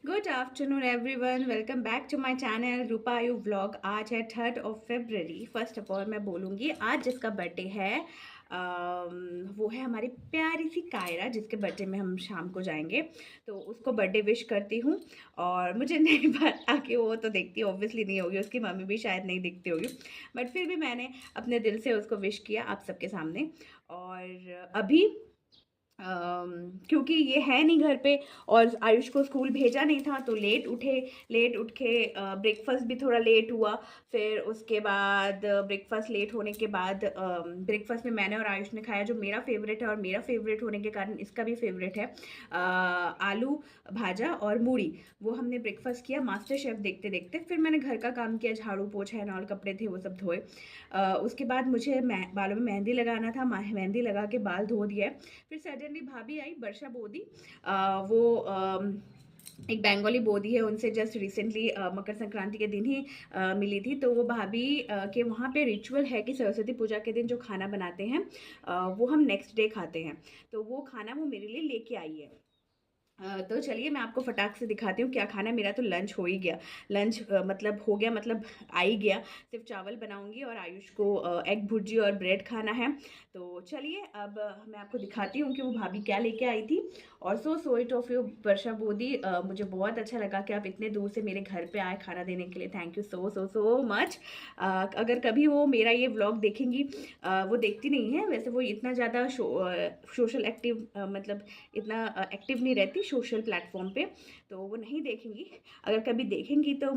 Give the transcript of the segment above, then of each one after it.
Good afternoon everyone, welcome back to my channel Rupa Ayu vlog. आज है 3rd of February। First of all मैं बोलूँगी आज जिसका बर्थडे है वो है हमारी प्यारी सी कायरा, जिसके बर्थडे में हम शाम को जाएंगे। तो उसको बर्थडे विश करती हूँ। और मुझे नहीं पता कि वो तो देखती ऑब्वियसली नहीं होगी, उसकी मम्मी भी शायद नहीं दिखती होगी, बट फिर भी मैंने अपने दिल से उसको विश किया आप सबके सामने। और अभी क्योंकि ये है नहीं घर पे और आयुष को स्कूल भेजा नहीं था तो लेट उठे। लेट उठ के ब्रेकफास्ट भी थोड़ा लेट हुआ। फिर उसके बाद ब्रेकफास्ट लेट होने के बाद ब्रेकफास्ट में मैंने और आयुष ने खाया जो मेरा फेवरेट है, और मेरा फेवरेट होने के कारण इसका भी फेवरेट है, आलू भाजा और मूढ़ी। वो हमने ब्रेकफास्ट किया मास्टर शेफ देखते देखते। फिर मैंने घर का काम किया, झाड़ू पोछा एंड ऑल, कपड़े थे वो सब धोए। उसके बाद मुझे बालों में मेहंदी लगाना था, मेहंदी लगा के बाल धो दिया। फिर सडनली भाभी आई, वर्षा बोदी। वो एक बंगाली बोदी है, उनसे जस्ट रिसेंटली मकर संक्रांति के दिन ही मिली थी। तो वो भाभी के वहाँ पे रिचुअल है कि सरस्वती पूजा के दिन जो खाना बनाते हैं वो हम नेक्स्ट डे खाते हैं। तो वो खाना वो मेरे लिए लेके आई है। तो चलिए मैं आपको फटाक से दिखाती हूँ क्या खाना है। मेरा तो लंच हो ही गया। लंच मतलब हो गया, मतलब आ ही गया। सिर्फ चावल बनाऊंगी और आयुष को एग भुर्जी और ब्रेड खाना है। तो चलिए अब मैं आपको दिखाती हूँ कि वो भाभी क्या लेके आई थी। और सो स्वीट ऑफ यू वर्षा बोदी, मुझे बहुत अच्छा लगा कि आप इतने दूर से मेरे घर पे आए खाना देने के लिए। Thank you so so so much. अगर कभी वो मेरा ये व्लॉग देखेंगी, वो देखती नहीं है वैसे, वो इतना ज़्यादा सोशल एक्टिव मतलब इतना एक्टिव नहीं रहती सोशल प्लेटफॉर्म पे, तो वो नहीं देखेंगी। अगर कभी देखेंगी तो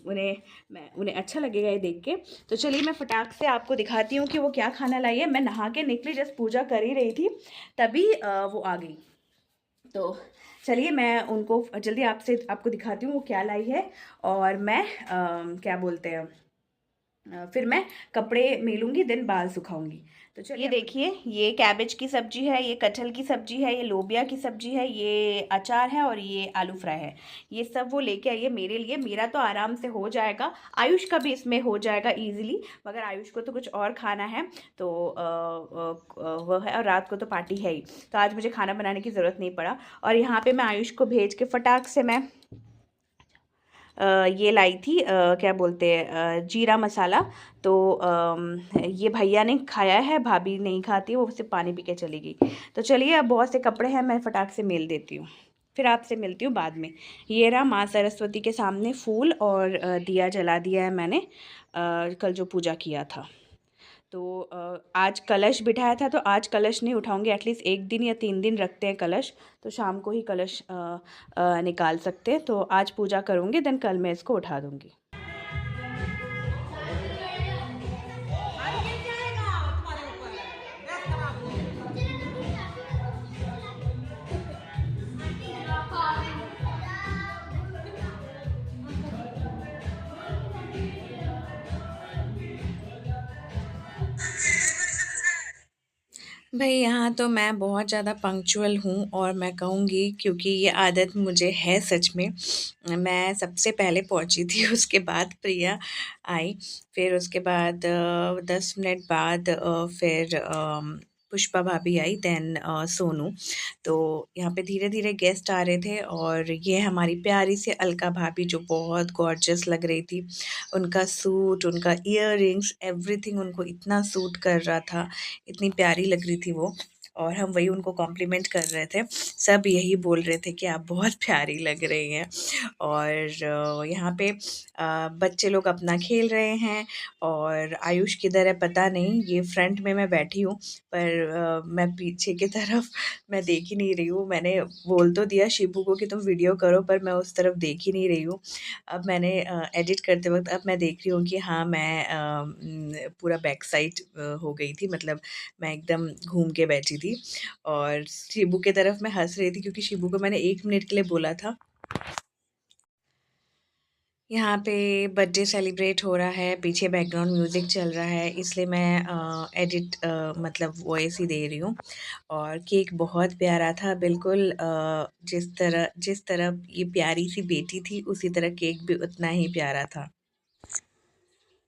उन्हें अच्छा लगेगा ये देख के। तो चलिए मैं फटाक से आपको दिखाती हूँ कि वो क्या खाना लाई है। मैं नहा के निकली, जस्ट पूजा कर ही रही थी, तभी वो आ गई। तो चलिए मैं उनको जल्दी आपको दिखाती हूँ वो क्या लाई है। और मैं क्या बोलते हैं, फिर मैं कपड़े मेलूंगी, देन बाल सुखाऊंगी। तो चलिए ये देखिए, ये कैबेज की सब्जी है, ये कटहल की सब्जी है, ये लोबिया की सब्जी है, ये अचार है और ये आलू फ्राई है। ये सब वो लेके आई है मेरे लिए। मेरा तो आराम से हो जाएगा, आयुष का भी इसमें हो जाएगा इजीली, मगर आयुष को तो कुछ और खाना है। तो वो है, और रात को तो पार्टी है ही, तो आज मुझे खाना बनाने की ज़रूरत नहीं पड़ा। और यहाँ पे मैं आयुष को भेज के फटाक से मैं ये लाई थी, क्या बोलते हैं, जीरा मसाला। तो ये भैया ने खाया है, भाभी नहीं खाती, वो सिर्फ पानी पी के चली गई। तो चलिए अब बहुत से कपड़े हैं, मैं फटाक से मेल देती हूँ, फिर आपसे मिलती हूँ बाद में। ये रहा माँ सरस्वती के सामने फूल और दिया जला दिया है मैंने, कल जो पूजा किया था। तो आज कलश बिठाया था, तो आज कलश नहीं उठाऊंगी, एटलीस्ट 1 दिन या 3 दिन रखते हैं कलश, तो शाम को ही कलश निकाल सकते हैं। तो आज पूजा करूँगी, देन कल मैं इसको उठा दूँगी। भाई यहाँ तो मैं बहुत ज़्यादा पंक्चुअल हूँ, और मैं कहूँगी क्योंकि ये आदत मुझे है सच में। मैं सबसे पहले पहुँची थी उसके बाद प्रिया आई, फिर उसके बाद 10 मिनट बाद फिर पुष्पा भाभी आई, देन सोनू। तो यहाँ पे धीरे धीरे गेस्ट आ रहे थे, और ये हमारी प्यारी सी अलका भाभी जो बहुत गॉर्जियस लग रही थी। उनका सूट, उनका इयररिंग्स, एवरीथिंग उनको इतना सूट कर रहा था, इतनी प्यारी लग रही थी वो। और हम वही उनको कॉम्प्लीमेंट कर रहे थे, सब यही बोल रहे थे कि आप बहुत प्यारी लग रही हैं। और यहाँ पे बच्चे लोग अपना खेल रहे हैं, और आयुष किधर है पता नहीं। ये फ्रंट में मैं बैठी हूँ, पर मैं पीछे की तरफ मैं देख ही नहीं रही हूँ। मैंने बोल तो दिया शिबू को कि तुम वीडियो करो, पर मैं उस तरफ देख ही नहीं रही हूँ। अब मैंने एडिट करते वक्त अब मैं देख रही हूँ कि हाँ, मैं पूरा बैक साइड हो गई थी, मतलब मैं एकदम घूम के बैठी थी। और शिबू की तरफ मैं हंस रही थी, क्योंकि शिबू को मैंने 1 मिनट के लिए बोला था। यहाँ पे बर्थडे सेलिब्रेट हो रहा है, पीछे बैकग्राउंड म्यूज़िक चल रहा है, इसलिए मैं एडिट मतलब वॉइस ही दे रही हूँ। और केक बहुत प्यारा था, बिल्कुल जिस तरह ये प्यारी सी बेटी थी, उसी तरह केक भी उतना ही प्यारा था।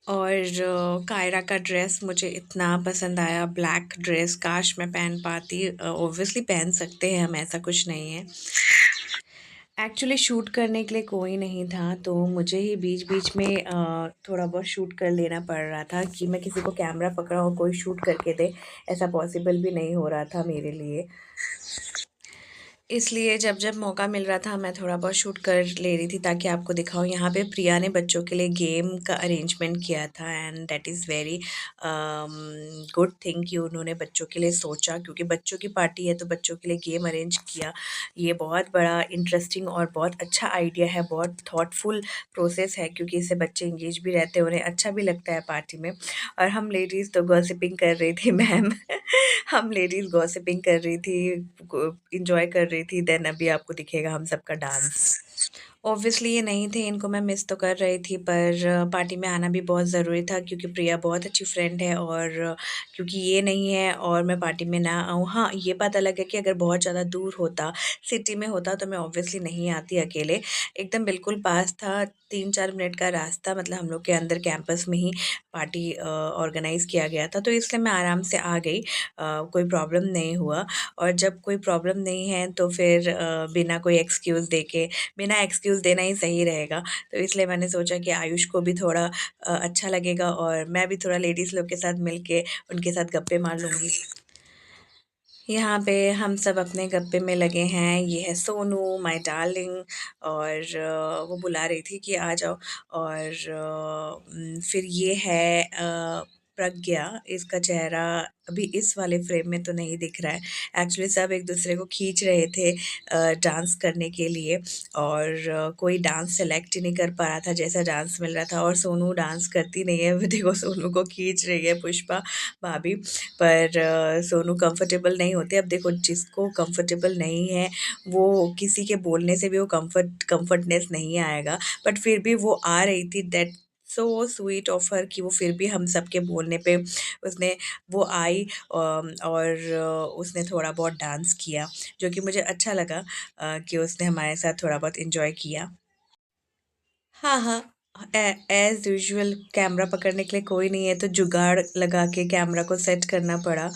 और कायरा का ड्रेस मुझे इतना पसंद आया, ब्लैक ड्रेस, काश मैं पहन पाती। ऑब्वियसली पहन सकते हैं हम, ऐसा कुछ नहीं है। एक्चुअली शूट करने के लिए कोई नहीं था, तो मुझे ही बीच-बीच में थोड़ा बहुत शूट कर लेना पड़ रहा था कि मैं किसी को कैमरा पकड़ाऊँ और कोई शूट करके दे, ऐसा पॉसिबल भी नहीं हो रहा था मेरे लिए। इसलिए जब-जब मौका मिल रहा था मैं थोड़ा बहुत शूट कर ले रही थी ताकि आपको दिखाऊँ। यहाँ पे प्रिया ने बच्चों के लिए गेम का अरेंजमेंट किया था and that is very good thing कि उन्होंने बच्चों के लिए सोचा, क्योंकि बच्चों की पार्टी है तो बच्चों के लिए गेम अरेंज किया। ये बहुत बड़ा इंटरेस्टिंग और बहुत अच्छा आइडिया है, बहुत थॉटफुल प्रोसेस है, क्योंकि इससे बच्चे एंगेज भी रहते हैं, उन्हें अच्छा भी लगता है पार्टी में। और हम लेडीज़ तो गॉसिपिंग कर रही थी मैम। हम लेडीज़ गॉसिपिंग कर रही थी, एंजॉय कर रही थी। देन अभी आपको दिखेगा हम सबका डांस। ऑब्वियसली ये नहीं थे, इनको मैं मिस तो कर रही थी, पर पार्टी में आना भी बहुत ज़रूरी था क्योंकि प्रिया बहुत अच्छी फ्रेंड है, और क्योंकि ये नहीं है और मैं पार्टी में ना आऊँ, हाँ, ये बात अलग है कि अगर बहुत ज़्यादा दूर होता, सिटी में होता तो मैं ऑब्वियसली नहीं आती अकेले। एकदम बिल्कुल पास था, 3-4 मिनट का रास्ता, मतलब हम लोग के अंदर कैंपस में ही पार्टी ऑर्गेनाइज़ किया गया था, तो इसलिए मैं आराम से आ गई। कोई प्रॉब्लम नहीं हुआ, और जब कोई प्रॉब्लम नहीं है तो फिर बिना कोई एक्सक्यूज़ देके, बिना एक्सक्यूज़ देना ही सही रहेगा। तो इसलिए मैंने सोचा कि आयुष को भी थोड़ा अच्छा लगेगा और मैं भी थोड़ा लेडीज़ लोग के साथ मिल के उनके साथ गप्पे मार लूँगी। यहाँ पे हम सब अपने गप्पे में लगे हैं। ये है सोनू, माय डार्लिंग, और वो बुला रही थी कि आ जाओ। और फिर ये है प्रज्ञा, इसका चेहरा अभी इस वाले फ्रेम में तो नहीं दिख रहा है। एक्चुअली सब एक-दूसरे को खींच रहे थे डांस करने के लिए, और कोई डांस सेलेक्ट ही नहीं कर पा रहा था, जैसा डांस मिल रहा था। और सोनू डांस करती नहीं है, वो देखो सोनू को खींच रही है पुष्पा भाभी। पर सोनू कंफर्टेबल नहीं होते। अब देखो, जिसको कंफर्टेबल नहीं है, वो किसी के बोलने से भी वो कंफर्टनेस नहीं आएगा। बट फिर भी वो आ रही थी, that so sweet of her, कि वो फिर भी हम सबके बोलने पे उसने वो आई, और उसने थोड़ा बहुत डांस किया, जो कि मुझे अच्छा लगा कि उसने हमारे साथ थोड़ा बहुत एंजॉय किया। हाँ, हाँ। एज़ यूजुअल कैमरा पकड़ने के लिए कोई नहीं है, तो जुगाड़ लगा के कैमरा को सेट करना पड़ा,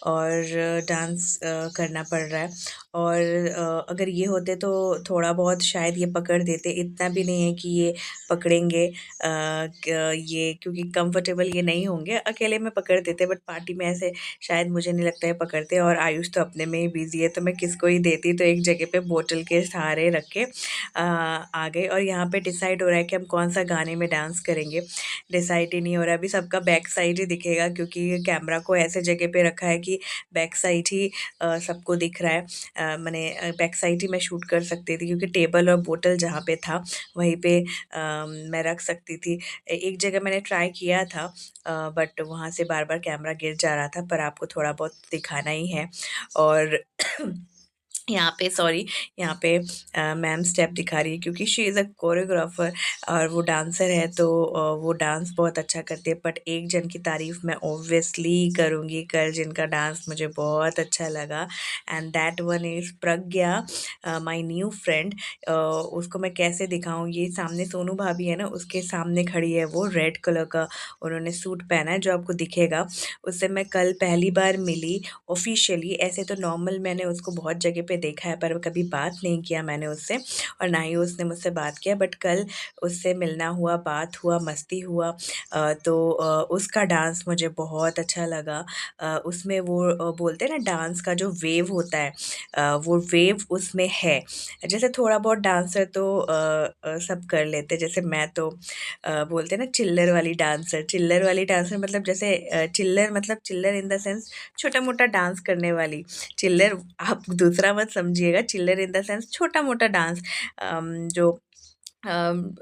और डांस करना पड़ रहा है। और अगर ये होते तो थोड़ा बहुत शायद ये पकड़ देते, इतना भी नहीं है कि ये पकड़ेंगे। क ये क्योंकि कंफर्टेबल ये नहीं होंगे, अकेले में पकड़ देते, बट पार्टी में ऐसे शायद मुझे नहीं लगता है पकड़ते। और आयुष तो अपने में ही बिज़ी है, तो मैं किसको ही देती, तो एक जगह पे बोतल के सहारे रख के आ गए। और यहाँ पे डिसाइड हो रहा है कि हम कौन-सा गाने में डांस करेंगे, डिसाइड ही नहीं हो रहा है। अभी सबका बैक साइड ही दिखेगा, क्योंकि कैमरा को ऐसे जगह पे रखा है कि बैक साइड ही सबको दिख रहा है। मने बैक साइड ही मैं शूट कर सकती थी, क्योंकि टेबल और बोतल जहाँ पे था, वहीं पे मैं रख सकती थी। एक जगह मैंने ट्राई किया था, बट वहाँ से बार-बार कैमरा गिर जा रहा था, पर आपको थोड़ा बहुत दिखाना ही है। और यहाँ पे सॉरी, यहाँ पे मैम स्टेप दिखा रही है, क्योंकि शी इज़ अ कोरियोग्राफर और वो डांसर है, तो वो डांस बहुत अच्छा करती है। बट एक जन की तारीफ़ मैं ऑब्वियसली करूँगी, कल जिनका डांस मुझे बहुत अच्छा लगा, and that one is Pragya, my new friend. उसको मैं कैसे दिखाऊँ, ये सामने सोनू भाभी है ना, उसके सामने खड़ी है वो, रेड कलर का उन्होंने सूट पहना है जो आपको दिखेगा। उससे मैं कल पहली बार मिली ऑफ़िशियली। ऐसे तो नॉर्मल मैंने उसको बहुत जगह पे देखा है, पर कभी बात नहीं किया मैंने उससे, और ना ही उसने मुझसे बात किया। बट कल उससे मिलना हुआ, बात हुआ, मस्ती हुआ। तो उसका डांस मुझे बहुत अच्छा लगा। उसमें वो बोलते हैं ना, डांस का जो वेव होता है, वो वेव उसमें है। जैसे थोड़ा बहुत डांसर तो सब कर लेते हैं, जैसे मैं तो बोलते हैं ना चिल्लर वाली डांसर, मतलब जैसे चिल्लर, मतलब चिल्लर इन द सेंस छोटा-मोटा डांस करने वाली। चिल्लर आप दूसरा मत समझिएगा, चिल्लर इन द सेंस छोटा-मोटा डांस, जो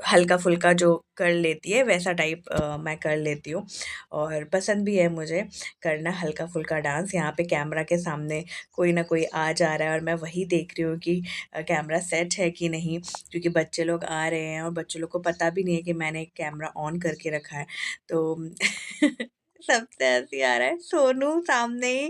हल्का-फुल्का जो कर लेती है, वैसा टाइप मैं कर लेती हूँ, और पसंद भी है मुझे करना हल्का-फुल्का डांस। यहाँ पे कैमरा के सामने कोई ना कोई आ जा रहा है, और मैं वही देख रही हूँ कि कैमरा सेट है कि नहीं, क्योंकि बच्चे लोग आ रहे हैं और बच्चे लोग को पता भी नहीं है कि मैंने कैमरा ऑन करके रखा है। तो सबसे हँसी आ रहा है, सोनू सामने ही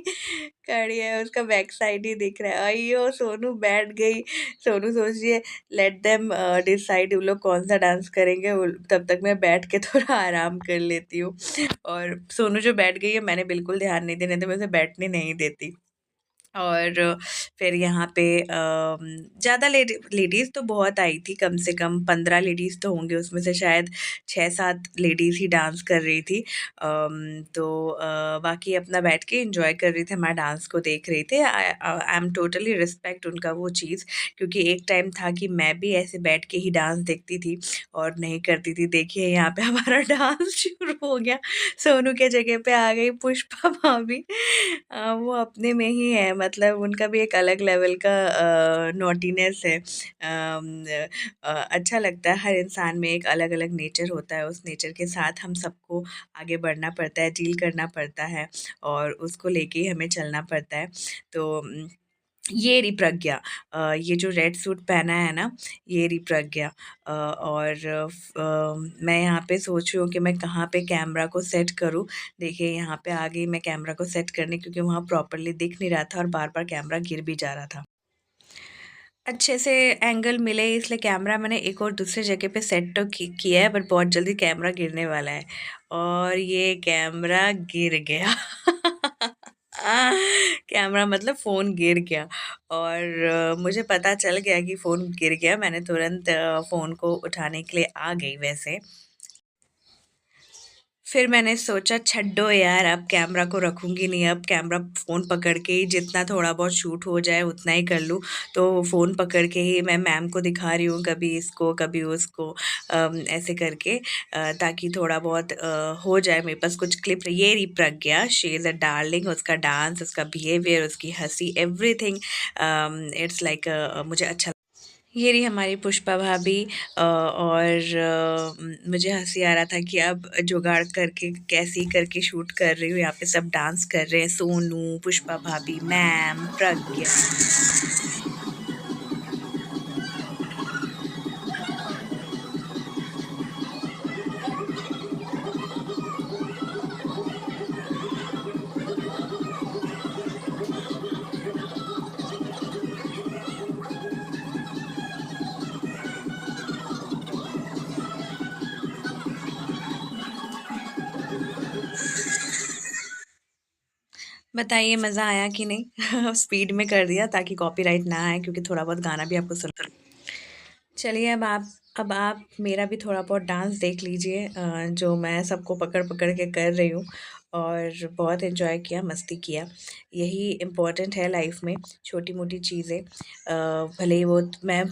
खड़ी है, उसका बैक साइड ही दिख रहा है। अइयो! सोनू बैठ गई। सोनू सोच रही है लेट देम डिसाइड वो लोग कौन-सा डांस करेंगे, तब तक मैं बैठ के थोड़ा आराम कर लेती हूँ। और सोनू जो बैठ गई है, मैंने बिल्कुल ध्यान नहीं दिया, नहीं तो मैं उसे बैठने नहीं देती। और फिर यहाँ पे ज़्यादा लेडीज़ तो बहुत आई थी, कम से कम 15 लेडीज़ तो होंगे, उसमें से शायद 6-7 लेडीज़ ही डांस कर रही थी। तो बाकी अपना बैठ के एंजॉय कर रही थी, हमारे डांस को देख रही थी। आई एम टोटली रिस्पेक्ट उनका वो चीज़, क्योंकि एक टाइम था कि मैं भी ऐसे बैठ के ही डांस देखती थी और नहीं करती थी। देखिए यहाँ पे हमारा डांस शुरू हो गया, सोनू के जगह पे आ गई पुष्पा भाभी। वो अपने में ही है, मतलब उनका भी एक अलग लेवल का नॉटीनेस है। अच्छा लगता है, हर इंसान में एक अलग-अलग नेचर होता है, उस नेचर के साथ हम सबको आगे बढ़ना पड़ता है, डील करना पड़ता है और उसको लेके ही हमें चलना पड़ता है। तो ये रही प्रज्ञा। ये जो रेड सूट पहना है ना, ये रही प्रज्ञा। और मैं यहाँ पे सोच रही हूँ कि मैं कहाँ पे कैमरा को सेट करूँ। देखिए यहाँ पे आ गई मैं कैमरा को सेट करने, क्योंकि वहाँ प्रॉपर्ली दिख नहीं रहा था और बार-बार कैमरा गिर भी जा रहा था। अच्छे से एंगल मिले इसलिए कैमरा मैंने एक और दूसरी जगह पे सेट तो किया है, बट बहुत जल्दी कैमरा गिरने वाला है और ये कैमरा गिर गया। कैमरा मतलब फ़ोन गिर गया और मुझे पता चल गया कि फ़ोन गिर गया। मैंने तुरंत फ़ोन को उठाने के लिए आ गई वैसे। फिर मैंने सोचा छड्डो यार, अब कैमरा को रखूँगी नहीं, अब कैमरा फ़ोन पकड़ के ही जितना थोड़ा बहुत शूट हो जाए उतना ही कर लूँ। तो फ़ोन पकड़ के ही मैं मैम को दिखा रही हूँ, कभी इसको, कभी उसको, ऐसे करके, ताकि थोड़ा बहुत हो जाए मेरे पास कुछ क्लिप। ये रही प्रज्ञा, शी इज़ अ डार्लिंग, उसका डांस, उसका बिहेवियर, उसकी हँसी, एवरीथिंग इट्स लाइक मुझे अच्छा। ये रही हमारी पुष्पा भाभी। और मुझे हँसी आ रहा था कि अब जुगाड़ करके कैसे ही करके शूट कर रही हूँ। यहाँ पे सब डांस कर रहे हैं, सोनू, पुष्पा भाभी, मैम, प्रज्ञा। बताइए मज़ा आया कि नहीं? स्पीड में कर दिया ताकि कॉपीराइट ना आए, क्योंकि थोड़ा बहुत गाना भी आपको सुन। चलिए अब आप मेरा भी थोड़ा बहुत डांस देख लीजिए, जो मैं सबको पकड़-पकड़ के कर रही हूँ और बहुत एन्जॉय किया, मस्ती किया। यही इम्पोर्टेंट है लाइफ़ में, छोटी-मोटी चीज़ें। भले ही वो मैं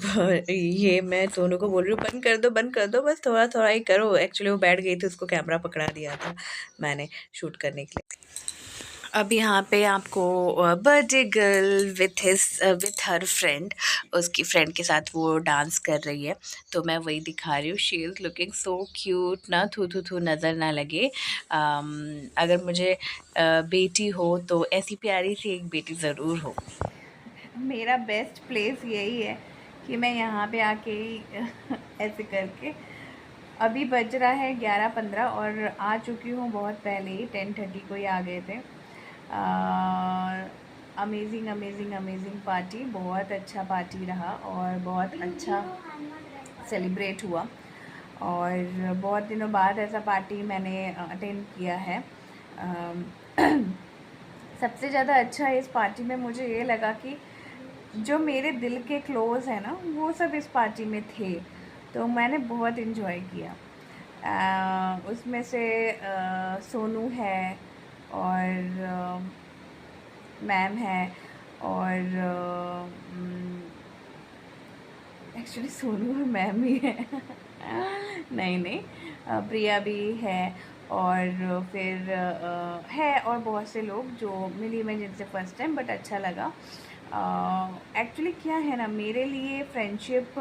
ये मैं सोनू को बोल रही हूँ बंद कर दो, बस थोड़ा-थोड़ा ही करो। एक्चुअली वो बैठ गई थी, उसको कैमरा पकड़ा दिया था मैंने शूट करने के लिए। अब यहाँ पे आपको birthday girl with her friend, उसकी फ्रेंड के साथ वो डांस कर रही है, तो मैं वही दिखा रही हूँ। She is looking so cute ना, थू थू थू नज़र ना लगे। अगर मुझे बेटी हो तो ऐसी प्यारी सी एक बेटी ज़रूर हो। मेरा बेस्ट प्लेस यही है कि मैं यहाँ पे आके ही ऐसे करके, अभी बज रहा है 11:15 और आ चुकी हूँ बहुत पहले ही, 10:30 को ही आ गए थे। अमेजिंग अमेजिंग अमेजिंग पार्टी, बहुत अच्छा पार्टी रहा और बहुत अच्छा सेलिब्रेट हुआ और बहुत दिनों बाद ऐसा पार्टी मैंने अटेंड किया है। सबसे ज़्यादा अच्छा इस पार्टी में मुझे ये लगा कि जो मेरे दिल के क्लोज़ हैं ना, वो सब इस पार्टी में थे, तो मैंने बहुत इन्जॉय किया। उसमें से सोनू है और मैम है और एक्चुअली सोनू और मैम ही है। नहीं नहीं, प्रिया भी है और फिर है और बहुत से लोग जो मिली मैं जिनसे फ़र्स्ट टाइम, बट अच्छा लगा। एक्चुअली क्या है ना, मेरे लिए फ्रेंडशिप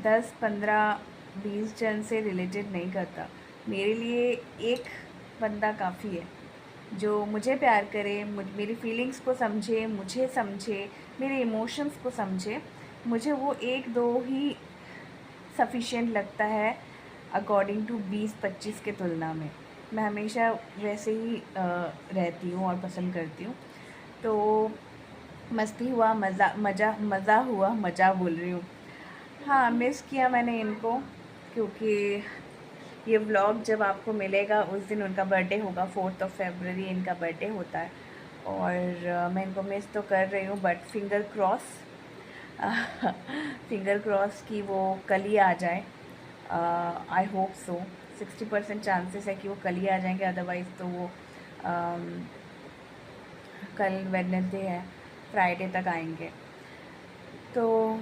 10, 15, 20 जन से रिलेटेड नहीं करता। मेरे लिए एक बंदा काफ़ी है जो मुझे प्यार करे, मेरी फीलिंग्स को समझे, मुझे समझे, मेरे इमोशंस को समझे। मुझे वो एक दो ही सफिशिएंट लगता है अकॉर्डिंग टू 20-25 के तुलना में। मैं हमेशा वैसे ही रहती हूँ और पसंद करती हूँ। तो मस्ती हुआ, मज़ा हुआ, मज़ा बोल रही हूँ। हाँ, मिस किया मैंने इनको, क्योंकि ये व्लॉग जब आपको मिलेगा उस दिन उनका बर्थडे होगा, 4th ऑफ फरवरी इनका बर्थडे होता है और मैं इनको मिस तो कर रही हूँ, but finger cross finger cross कि वो कल ही आ जाए। I hope so. 60% चांसेस है कि वो कल ही आ जाएंगे, अदरवाइज़ तो वो कल वेडनेसडे है, फ्राइडे तक आएंगे। तो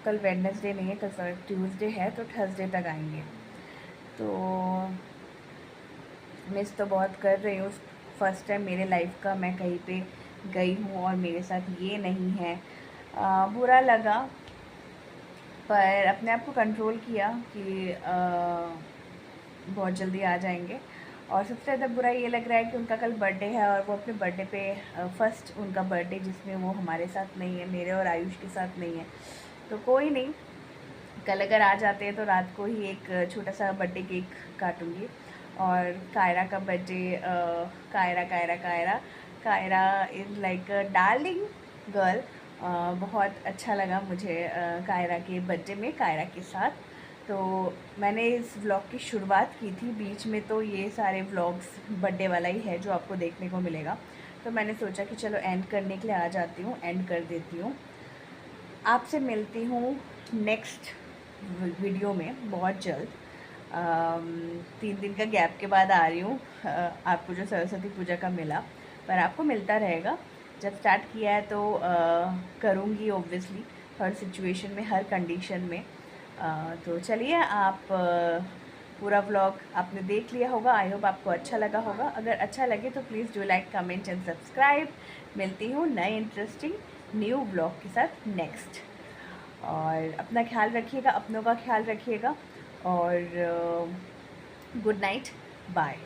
कल वेडनेसडे नहीं है, कल ट्यूसडे है, तो थर्सडे तक आएंगे। तो मिस तो बहुत कर रही हूँ। फर्स्ट टाइम मेरे लाइफ का मैं कहीं पे गई हूँ और मेरे साथ ये नहीं है। बुरा लगा, पर अपने आप को कंट्रोल किया कि बहुत जल्दी आ जाएंगे। और सबसे ज़्यादा बुरा ये लग रहा है कि उनका कल बर्थडे है और वो अपने बर्थडे पे फर्स्ट उनका बर्थडे जिसमें वो हमारे साथ नहीं है, मेरे और आयुष के साथ नहीं है। तो कोई नहीं, कल अगर आ जाते हैं तो रात को ही एक छोटा सा बर्थडे केक काटूंगी। और कायरा का birthday, Kaira Kaira Kaira Kaira is like a darling girl. बहुत अच्छा लगा मुझे कायरा के बर्थडे में कायरा के साथ। तो मैंने इस व्लॉग की शुरुआत की थी, बीच में तो ये सारे व्लॉग्स बर्थडे वाला ही है जो आपको देखने को मिलेगा। तो मैंने सोचा कि चलो एंड करने के लिए आ जाती हूँ, एंड कर देती हूँ। आपसे मिलती हूँ नेक्स्ट वीडियो में बहुत जल्द। 3 दिन का गैप के बाद आ रही हूँ। आपको जो सरस्वती पूजा का मिला, पर आपको मिलता रहेगा। जब स्टार्ट किया है तो करूँगी ऑब्वियसली, हर सिचुएशन में, हर कंडीशन में। तो चलिए, आप पूरा व्लॉग आपने देख लिया होगा। आई होप आपको अच्छा लगा होगा। अगर अच्छा लगे तो please do like, comment and subscribe. मिलती हूँ नए इंटरेस्टिंग न्यू व्लॉग के साथ नेक्स्ट। और अपना ख्याल रखिएगा, अपनों का ख्याल रखिएगा, और गुड नाइट, बाय।